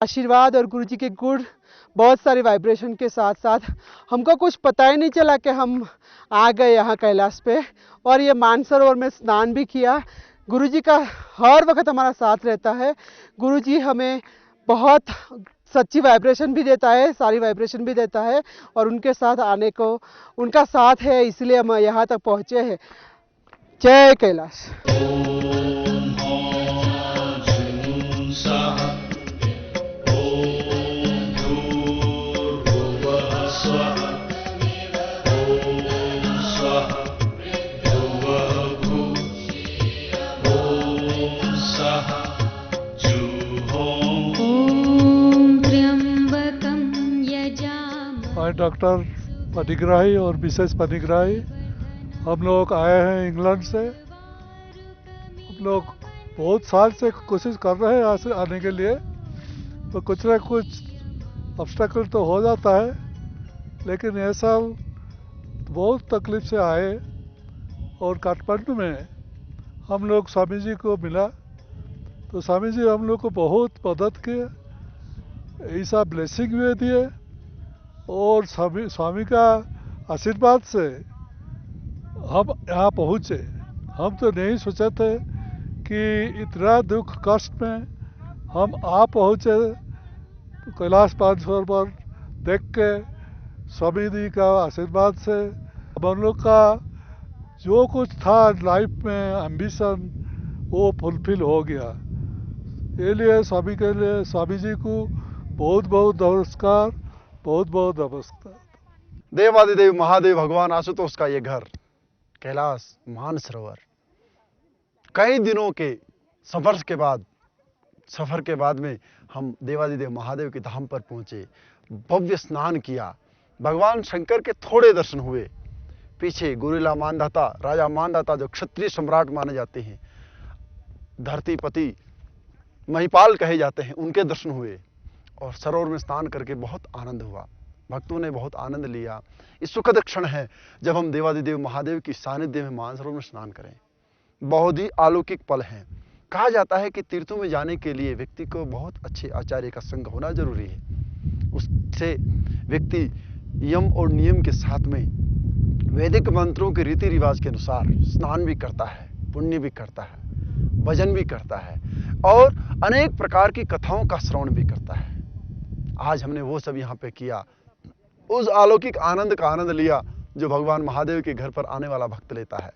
आशीर्वाद और गुरु जी के गुड बहुत सारी वाइब्रेशन के साथ साथ हमको कुछ पता ही नहीं चला कि हम आ गए यहाँ कैलाश पे। और ये मानसरोवर में स्नान भी किया। गुरु जी का हर वक्त हमारा साथ रहता है। गुरु जी हमें बहुत सच्ची वाइब्रेशन भी देता है, सारी वाइब्रेशन भी देता है, और उनके साथ आने को उनका साथ है, इसलिए हम यहाँ तक पहुँचे हैं। जय कैलाश। डॉक्टर पनिग्राही और मिसेस पनिग्राही, हम लोग आए हैं इंग्लैंड से। हम लोग बहुत साल से कोशिश कर रहे हैं यहाँ से आने के लिए, तो कुछ ना कुछ ऑब्स्टेकल तो हो जाता है, लेकिन ये साल बहुत तकलीफ से आए। और काठमांडू में हम लोग स्वामी जी को मिला, तो स्वामी जी हम लोग को बहुत मदद किए, ऐसा ब्लेसिंग भी दिए, और स्वामी का आशीर्वाद से हम यहाँ पहुँचे। हम तो नहीं सोचे थे कि इतना दुख कष्ट में हम आ पहुँचे। तो कैलाश मानसरोवर देख के स्वामी जी का आशीर्वाद से हम लोग का जो कुछ था लाइफ में एम्बिशन वो फुलफिल हो गया। ये लिए स्वामी के लिए स्वामी जी को बहुत बहुत नमस्कार, बहुत बहुत नमस्कार। देवादिदेव महादेव भगवान आशुतोष का ये घर कैलाश मानसरोवर कई दिनों के सफर के बाद में हम देवादिदेव महादेव के धाम पर पहुंचे। भव्य स्नान किया, भगवान शंकर के थोड़े दर्शन हुए। पीछे गुरिला मानधाता, राजा मानधाता जो क्षत्रिय सम्राट माने जाते हैं, धरतीपति महिपाल कहे जाते हैं, उनके दर्शन हुए। और सरोवर में स्नान करके बहुत आनंद हुआ, भक्तों ने बहुत आनंद लिया। इस सुखद क्षण है जब हम देवादिदेव महादेव की सानिध्य में मानसरोवर में स्नान करें। बहुत ही अलौकिक पल हैं। कहा जाता है कि तीर्थों में जाने के लिए व्यक्ति को बहुत अच्छे आचार्य का संग होना जरूरी है। उससे व्यक्ति यम और नियम के साथ में वैदिक मंत्रों के रीति रिवाज के अनुसार स्नान भी करता है, पुण्य भी करता है, भजन भी करता है, और अनेक प्रकार की कथाओं का श्रवण भी करता है। आज हमने वो सब यहाँ पे किया, उस अलौकिक आनंद का आनंद लिया जो भगवान महादेव के घर पर आने वाला भक्त लेता है।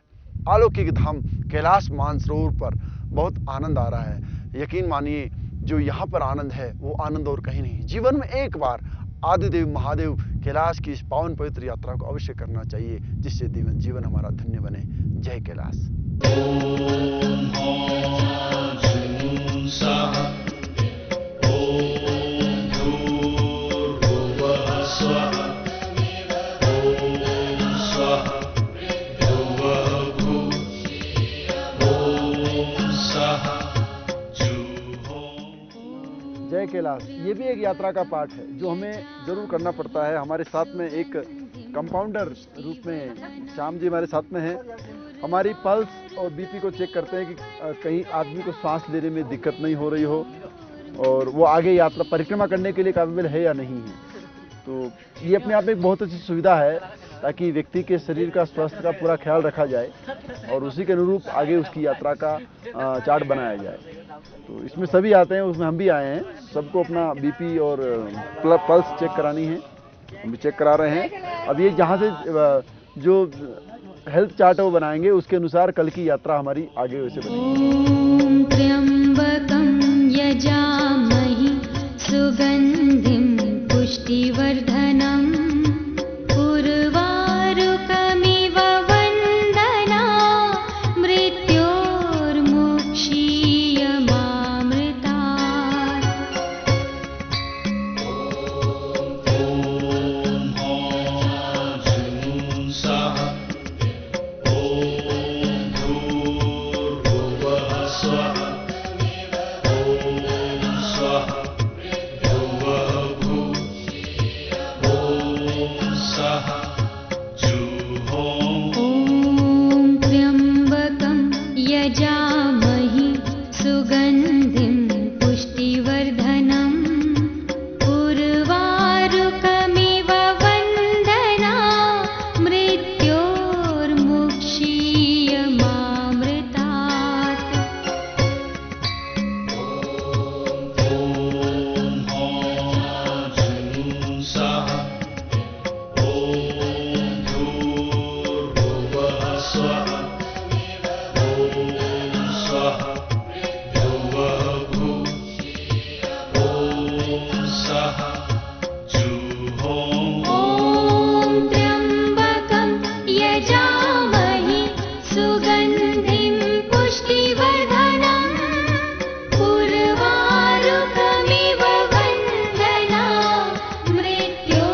अलौकिक धाम कैलाश मानसरोवर पर बहुत आनंद आ रहा है। यकीन मानिए, जो यहाँ पर आनंद है वो आनंद और कहीं नहीं। जीवन में एक बार आदिदेव महादेव कैलाश की इस पावन पवित्र यात्रा को अवश्य करना चाहिए, जिससे जीवन हमारा धन्य बने। जय कैलाश। जय कैलाश ये भी एक यात्रा का पार्ट है जो हमें जरूर करना पड़ता है। हमारे साथ में एक कंपाउंडर रूप में श्याम जी हमारे साथ में हैं। हमारी पल्स और बीपी को चेक करते हैं कि कहीं आदमी को सांस लेने में दिक्कत नहीं हो रही हो, और वो आगे यात्रा परिक्रमा करने के लिए काबिल है या नहीं है। तो ये अपने आप में एक बहुत अच्छी सुविधा है, ताकि व्यक्ति के शरीर का स्वास्थ्य का पूरा ख्याल रखा जाए और उसी के अनुरूप आगे उसकी यात्रा का चार्ट बनाया जाए। तो इसमें सभी आते हैं, उसमें हम भी आए हैं। सबको अपना बीपी और पल्स चेक करानी है, हम भी चेक करा रहे हैं। अब ये जहाँ से जो हेल्थ चार्ट है वो बनाएंगे, उसके अनुसार कल की यात्रा हमारी आगे वैसे बनेगी। त्र्यंबकं यजामहि सुगंधिं पुष्टिवर्धनम् उर्वारुकमिव वन्दना मृत्योर्मुक्षीयमामृतात्। ॐ त्र्यम्बकं यजामहे सुगन्धिं पुष्टिवर्धनम् उर्वारुकमिव वन्दना मृत्योर्मुक्षीयमामृतात्।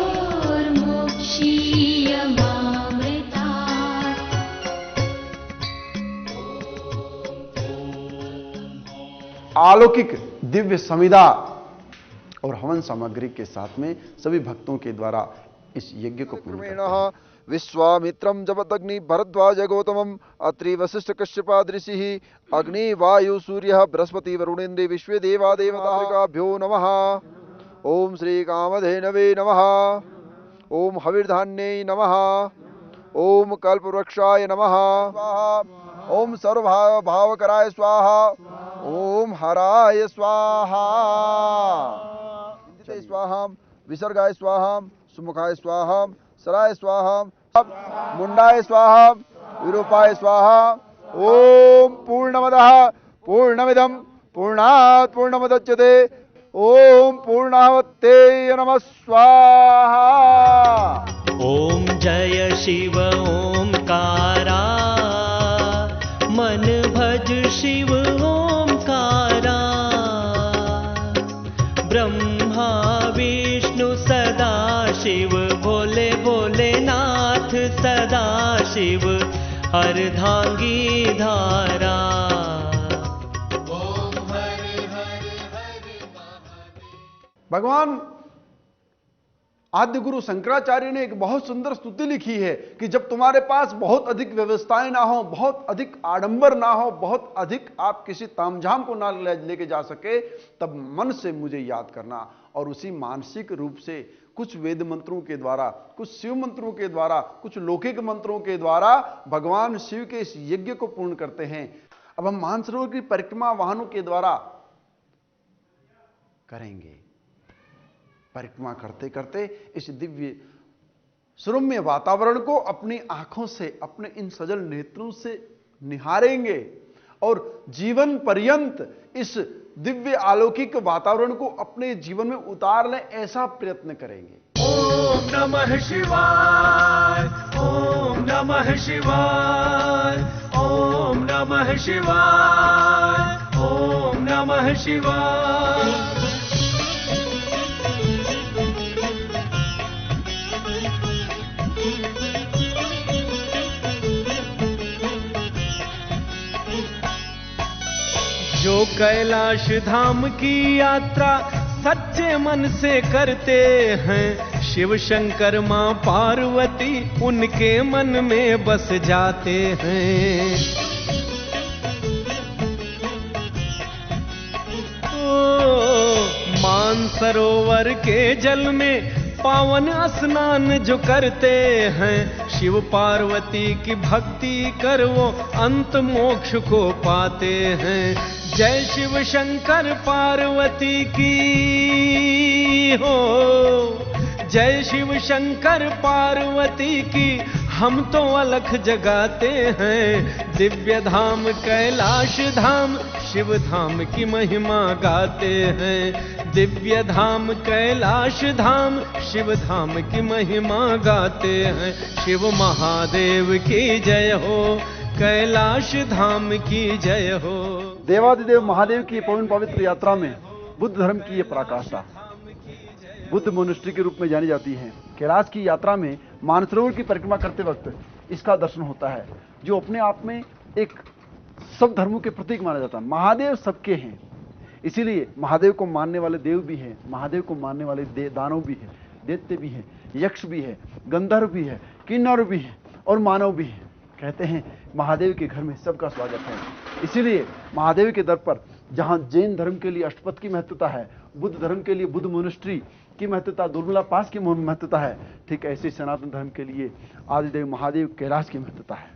अलौकिक दिव्य संविदा और हवन सामग्री के साथ में सभी भक्तों के द्वारा इस यज्ञ को पूर्ण करते हैं। विश्वामित्रं जपदग्नि भरद्वाज गौतमम् अत्रि वसिष्ठ कश्यपा ऋषिः अग्नि वायु सूर्यः बृहस्पति वरुणेन्द्र विश्वे देवा देवताभ्यो नमः। ओम श्री कामधेनवे नमः। ओम हविर्धान्यै नमः। ओम कल्पवृक्षाय नमः। ओम सर्वभावकराय स्वाहा। ओम हराय स्वाहा। स्वाहा विसर्गाय स्वाहा सुमुखाय स्वाहा सराय स्वाहा मुंडाय स्वाहा विरूपाय स्वाहा। ओम पूर्णमदः पूर्णमिदं पूर्णात् पूर्णमुदच्यते। ओम पूर्णावते नमः स्वाहा। ओम जय शिव ओंकारा मन भज शिव ओंकारा ब्रह्मा विष्णु सदा शिव भोले भोलेनाथ सदा शिव अर्धांगी धारा। भगवान आद्य गुरु शंकराचार्य ने एक बहुत सुंदर स्तुति लिखी है कि जब तुम्हारे पास बहुत अधिक व्यवस्थाएं ना हो, बहुत अधिक आडंबर ना हो, बहुत अधिक आप किसी तामझाम को ना लेके जा सके, तब मन से मुझे याद करना। और उसी मानसिक रूप से कुछ वेद मंत्रों के द्वारा, कुछ शिव मंत्रों के द्वारा, कुछ लौकिक मंत्रों के द्वारा भगवान शिव के इस यज्ञ को पूर्ण करते हैं। अब हम मानसरोवर की परिक्रमा वाहनों के द्वारा करेंगे। परिक्रमा करते करते इस दिव्य सुरम्य वातावरण को अपनी आंखों से, अपने इन सजल नेत्रों से निहारेंगे और जीवन पर्यंत इस दिव्य अलौकिक वातावरण को अपने जीवन में उतार लें, ऐसा प्रयत्न करेंगे। ओम नमः शिवाय ओम नमः शिवाय ओम नमः शिवाय ओम नमः शिवाय। जो कैलाश धाम की यात्रा सच्चे मन से करते हैं, शिव शंकर मां पार्वती उनके मन में बस जाते हैं। ओ मानसरोवर के जल में पावन स्नान जो करते हैं, शिव पार्वती की भक्ति कर वो अंत मोक्ष को पाते हैं। जय शिव शंकर पार्वती की हो, जय शिव शंकर पार्वती की हम तो अलख जगाते हैं। दिव्य धाम कैलाश धाम शिव धाम की महिमा गाते हैं। दिव्य धाम कैलाश धाम शिव धाम की महिमा गाते हैं। शिव महादेव की जय हो, कैलाश धाम की जय हो। देवादिदेव महादेव की पवित्र यात्रा में बुद्ध धर्म की ये पराकाष्ठा बुद्ध मोनेस्ट्री के रूप में जानी जाती है। कैलाश की यात्रा में मानसरोवर की परिक्रमा करते वक्त इसका दर्शन होता है, जो अपने आप में एक सब धर्मों के प्रतीक माना जाता है। महादेव सबके हैं, इसीलिए महादेव को मानने वाले देव भी हैं, महादेव को मानने वाले दानव भी हैं, दैत्य भी हैं, यक्ष भी है, गंधर्व भी है, किन्नर भी है और मानव भी है। कहते हैं महादेव के घर में सबका स्वागत है। इसीलिए महादेव के दर पर जहां जैन धर्म के लिए अष्टपथ की महत्वता है, बुद्ध धर्म के लिए बुद्ध मोनेस्ट्री की महत्वता, दुर्मिला पास की महत्वता है, ठीक ऐसे सनातन धर्म के लिए आदिदेव महादेव कैलाश की महत्वता है।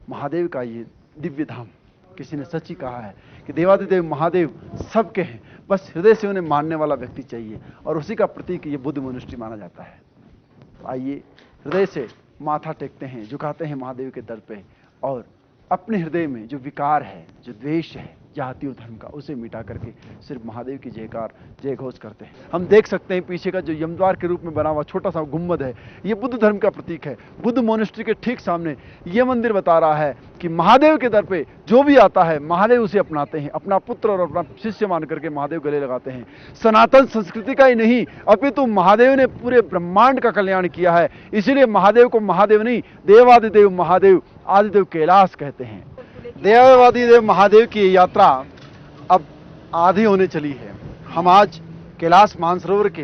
महादेव का ये दिव्य धाम, किसी ने सच ही कहा है कि देवादिदेव महादेव सबके हैं, बस हृदय से उन्हें मानने वाला व्यक्ति चाहिए, और उसी का प्रतीक ये बुद्ध मोनेस्ट्री माना जाता है। आइए हृदय से माथा टेकते हैं, झुकाते हैं महादेव के दर पे, और अपने हृदय में जो विकार है, जो द्वेष है, जाति और धर्म का, उसे मिटा करके सिर्फ महादेव की जयकार जय घोष करते हैं। हम देख सकते हैं पीछे का जो यमद्वार के रूप में बना हुआ छोटा सा गुंबद है, ये बुद्ध धर्म का प्रतीक है। बुद्ध मोनेस्ट्री के ठीक सामने ये मंदिर बता रहा है कि महादेव के दर पे जो भी आता है महादेव उसे अपनाते हैं, अपना पुत्र और अपना शिष्य मान करके महादेव गले लगाते हैं। सनातन संस्कृति का ही नहीं अपितु महादेव ने पूरे ब्रह्मांड का कल्याण किया है, इसीलिए महादेव को महादेव नहीं देवादिदेव महादेव आदिदेव कैलाश कहते हैं। देवादिदेव महादेव की यात्रा अब आधी होने चली है। हम आज कैलाश मानसरोवर के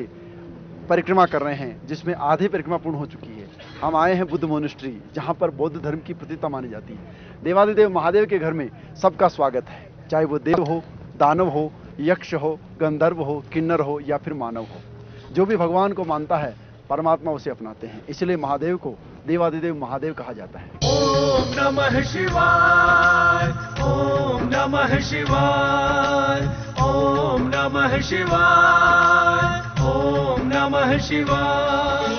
परिक्रमा कर रहे हैं, जिसमें आधी परिक्रमा पूर्ण हो चुकी है। हम आए हैं बुद्ध मोनेस्ट्री, जहां पर बौद्ध धर्म की प्रतिष्ठा मानी जाती है। देवादिदेव महादेव के घर में सबका स्वागत है, चाहे वो देव हो, दानव हो, यक्ष हो, गंधर्व हो, किन्नर हो या फिर मानव हो। जो भी भगवान को मानता है परमात्मा उसे अपनाते हैं, इसलिए महादेव को देवादिदेव महादेव कहा जाता है। ओम नमः शिवाय, ओम नमः शिवाय, ओम नमः शिवाय, ओम नमः शिवाय।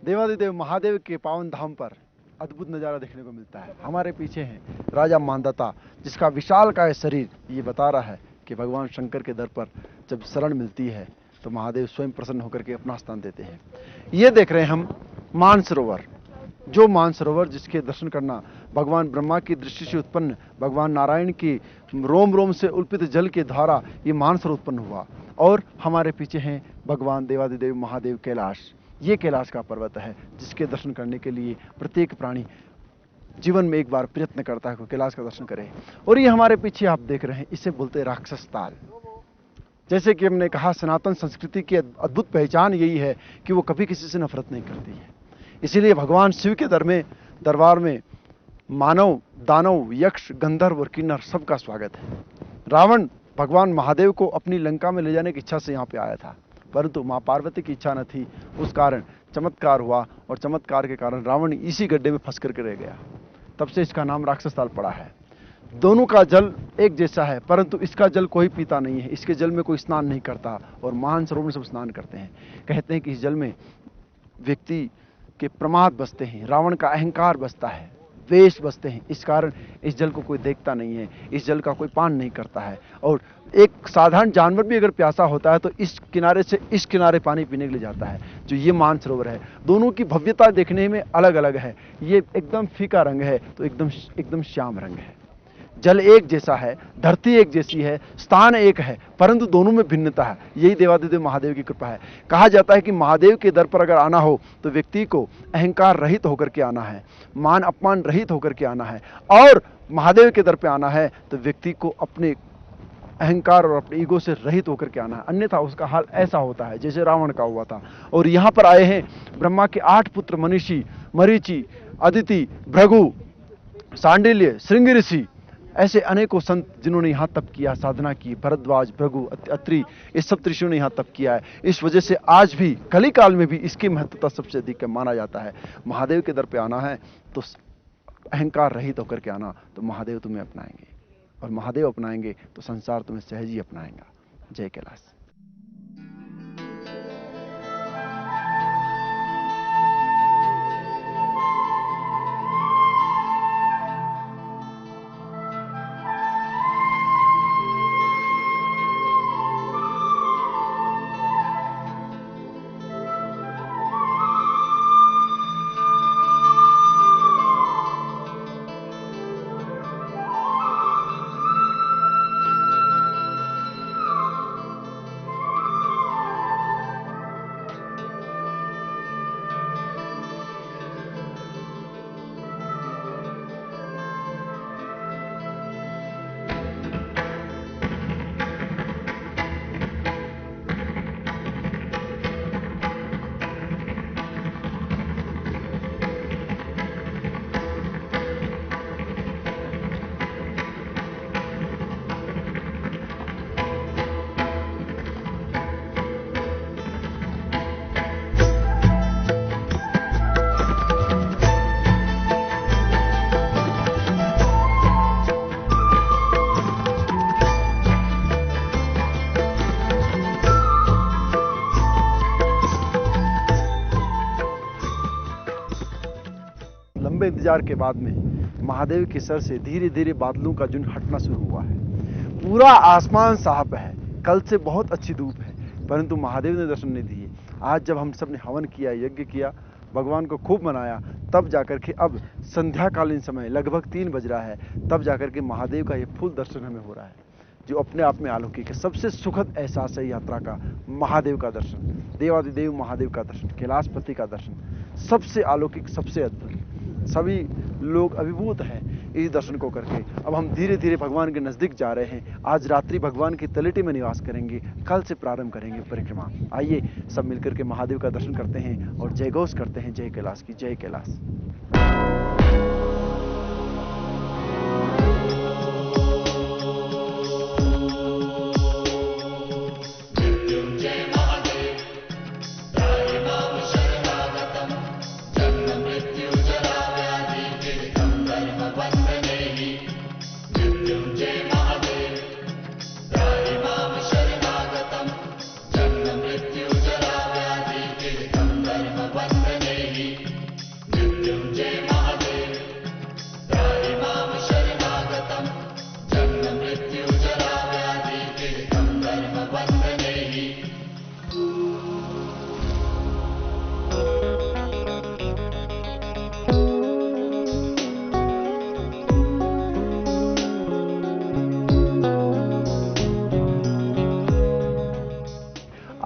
देवादिदेव महादेव के पावन धाम पर अद्भुत नज़ारा देखने को मिलता है। हमारे पीछे है राजा मानदाता, जिसका विशालकाय शरीर ये बता रहा है कि भगवान शंकर के दर पर जब शरण मिलती है तो महादेव स्वयं प्रसन्न होकर के अपना स्थान देते हैं। ये देख रहे हैं हम मानसरोवर, जो मानसरोवर जिसके दर्शन करना भगवान ब्रह्मा की दृष्टि से उत्पन्न, भगवान नारायण की रोम रोम से उल्पित जल के द्वारा ये मानसरोवर उत्पन्न हुआ। और हमारे पीछे हैं भगवान देवादिदेव महादेव कैलाश। ये कैलाश का पर्वत है जिसके दर्शन करने के लिए प्रत्येक प्राणी जीवन में एक बार प्रयत्न करता है कि कैलाश का दर्शन करे। और ये हमारे पीछे आप देख रहे हैं, इसे बोलते हैं राक्षस ताल। जैसे कि हमने कहा, सनातन संस्कृति की अद्भुत पहचान यही है कि वो कभी किसी से नफरत नहीं करती है। इसीलिए भगवान शिव के दरबार में मानव, दानव, यक्ष, गंधर्व और किन्नर सबका स्वागत है। रावण भगवान महादेव को अपनी लंका में ले जाने की इच्छा से यहाँ पे आया था, परंतु माँ पार्वती की इच्छा न थी, उस कारण चमत्कार हुआ और चमत्कार के कारण रावण इसी गड्ढे में फंस करके रह गया। तब से इसका नाम राक्षस ताल पड़ा है। दोनों का जल एक जैसा है, परंतु इसका जल कोई पीता नहीं है, इसके जल में कोई स्नान नहीं करता और मानसरोवर में सब स्नान करते हैं। कहते हैं कि इस जल में व्यक्ति के प्रमाद बसते हैं, रावण का अहंकार बसता है, द्वेष बसते हैं। इस कारण इस जल को कोई देखता नहीं है, इस जल का कोई पान नहीं करता है। और एक साधारण जानवर भी अगर प्यासा होता है तो इस किनारे से इस किनारे पानी पीने के लिए जाता है। जो ये मानसरोवर है, दोनों की भव्यता देखने में अलग अलग है। ये एकदम फीका रंग है तो एकदम श्याम रंग है। जल एक जैसा है, धरती एक जैसी है, स्थान एक है, परंतु दोनों में भिन्नता है। यही देवादिदेव महादेव की कृपा है। कहा जाता है कि महादेव के दर पर अगर आना हो तो व्यक्ति को अहंकार रहित होकर के आना है, मान अपमान रहित होकर के आना है। और महादेव के दर पर आना है तो व्यक्ति को अपने अहंकार और अपने ईगो से रहित होकर के आना है, अन्यथा उसका हाल ऐसा होता है जैसे रावण का हुआ था। और यहाँ पर आए हैं ब्रह्मा के 8 पुत्र मनीषी, मरीचि, अदिति, भृगु, सांडिल्य, श्रृंगी ऋषि, ऐसे अनेकों संत जिन्होंने यहाँ तप किया, साधना की। भरद्वाज, भृगु, अत्रि, इस सब ऋषियों ने यहाँ तप किया है। इस वजह से आज भी कली काल में भी इसकी महत्वता सबसे अधिक माना जाता है। महादेव के दर पे आना है तो अहंकार रहित होकर के आना, तो महादेव तुम्हें अपनाएंगे, और महादेव अपनाएंगे तो संसार तुम्हें सहज ही अपनाएगा। जय कैलाश। इंतजार के बाद में महादेव के सर से धीरे धीरे बादलों का झुंड हटना शुरू हुआ है। पूरा आसमान साफ है, कल से बहुत अच्छी धूप है, परंतु महादेव ने दर्शन नहीं दिए। आज जब हम सब ने हवन किया, यज्ञ किया, भगवान को खूब मनाया, तब जाकर के अब संध्याकालीन समय लगभग 3 बज रहा है, तब जाकर के महादेव का ये फुल दर्शन हमें हो रहा है, जो अपने आप में अलौकिक है। सबसे सुखद एहसास है यात्रा का महादेव का दर्शन, देवादिदेव महादेव का दर्शन, कैलाशपति का दर्शन, सबसे अलौकिक, सबसे अद्भुत। सभी लोग अभिभूत हैं इस दर्शन को करके। अब हम धीरे धीरे भगवान के नजदीक जा रहे हैं। आज रात्रि भगवान की तलेटी में निवास करेंगे, कल से प्रारंभ करेंगे परिक्रमा। आइए सब मिलकर के महादेव का दर्शन करते हैं और जय घोष करते हैं, जय कैलाश की जय कैलाश।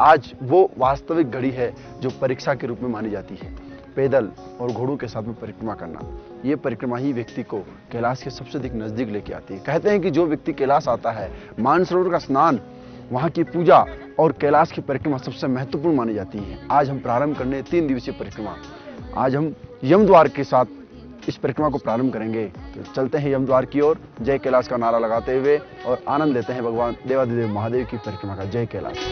आज वो वास्तविक घड़ी है जो परीक्षा के रूप में मानी जाती है। पैदल और घोड़ों के साथ में परिक्रमा करना, ये परिक्रमा ही व्यक्ति को कैलाश के सबसे अधिक नजदीक लेके आती है। कहते हैं कि जो व्यक्ति कैलाश आता है, मानसरोवर का स्नान, वहाँ की पूजा और कैलाश की परिक्रमा सबसे महत्वपूर्ण मानी जाती है। आज हम प्रारंभ करने 3 दिवसीय परिक्रमा। आज हम यमद्वार के साथ इस परिक्रमा को प्रारंभ करेंगे। तो चलते हैं यमद्वार की ओर, जय कैलाश का नारा लगाते हुए, और आनंद लेते हैं भगवान देवादिदेव महादेव की परिक्रमा का। जय कैलाश।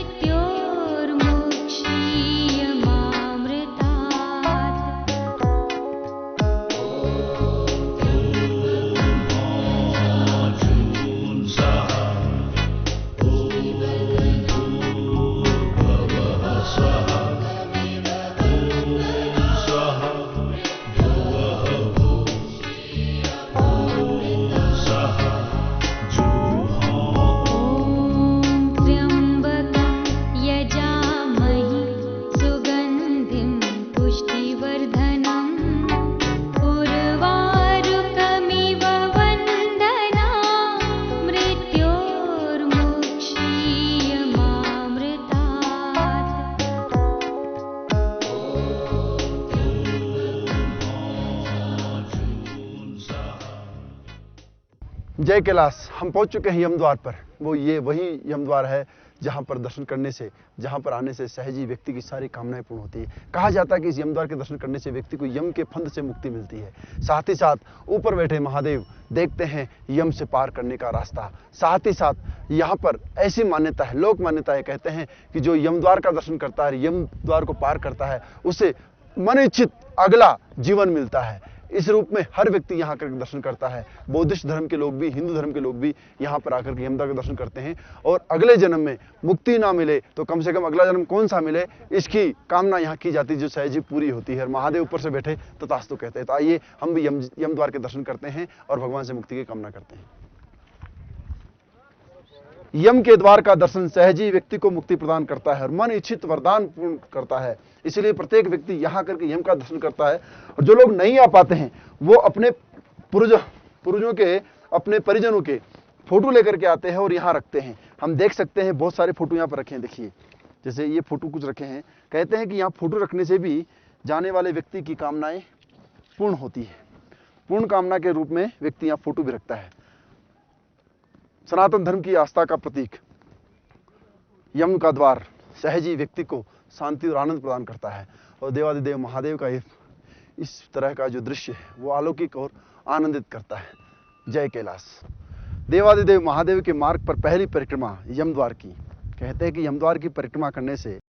जय कैलाश। हम पहुंच चुके हैं यमद्वार पर। वही यमद्वार है जहां पर दर्शन करने से, जहां पर आने से सहज ही व्यक्ति की सारी कामनाएं पूर्ण होती है। कहा जाता है कि इस यमद्वार के दर्शन करने से व्यक्ति को यम के फंद से मुक्ति मिलती है। साथ ही साथ ऊपर बैठे महादेव देखते हैं यम से पार करने का रास्ता। साथ ही साथ यहाँ पर ऐसी मान्यता है, लोक मान्यता है, कहते हैं कि जो यमद्वार का दर्शन करता है, यमद्वार को पार करता है, उसे मन इच्छित अगला जीवन मिलता है। इस रूप में हर व्यक्ति यहाँ आकर दर्शन करता है। बौद्धिस्ट धर्म के लोग भी, हिंदू धर्म के लोग भी यहाँ पर आकर के यमद्वार का दर्शन करते हैं। और अगले जन्म में मुक्ति ना मिले तो कम से कम अगला जन्म कौन सा मिले, इसकी कामना यहाँ की जाती है, जो सहज ही पूरी होती है। और महादेव ऊपर से बैठे तो तथास्तु कहते हैं। तो आइए हम भी यमद्वार के दर्शन करते हैं और भगवान से मुक्ति की कामना करते हैं। यम के द्वार का दर्शन सहज ही व्यक्ति को मुक्ति प्रदान करता है और मन इच्छित वरदान पूर्ण करता है। इसलिए प्रत्येक व्यक्ति यहाँ करके यम का दर्शन करता है। और जो लोग नहीं आ पाते हैं वो अपने पूर्वजों के, अपने परिजनों के फोटो लेकर के आते हैं और यहाँ रखते हैं। हम देख सकते हैं बहुत सारे फोटो यहाँ पर रखे हैं। देखिए, जैसे ये फोटो कुछ रखे हैं। कहते हैं कि यहाँ फोटो रखने से भी जाने वाले व्यक्ति की कामनाएं पूर्ण होती है। पूर्ण कामना के रूप में व्यक्ति यहाँ फोटो भी रखता है। सनातन धर्म की आस्था का प्रतीक यम का द्वार सहज ही व्यक्ति को शांति और आनंद प्रदान करता है। और देवादिदेव महादेव का इस तरह का जो दृश्य है वो अलौकिक और आनंदित करता है। जय कैलाश। देवादिदेव महादेव के मार्ग पर पहली परिक्रमा यमद्वार की। कहते हैं कि यमद्वार की परिक्रमा करने से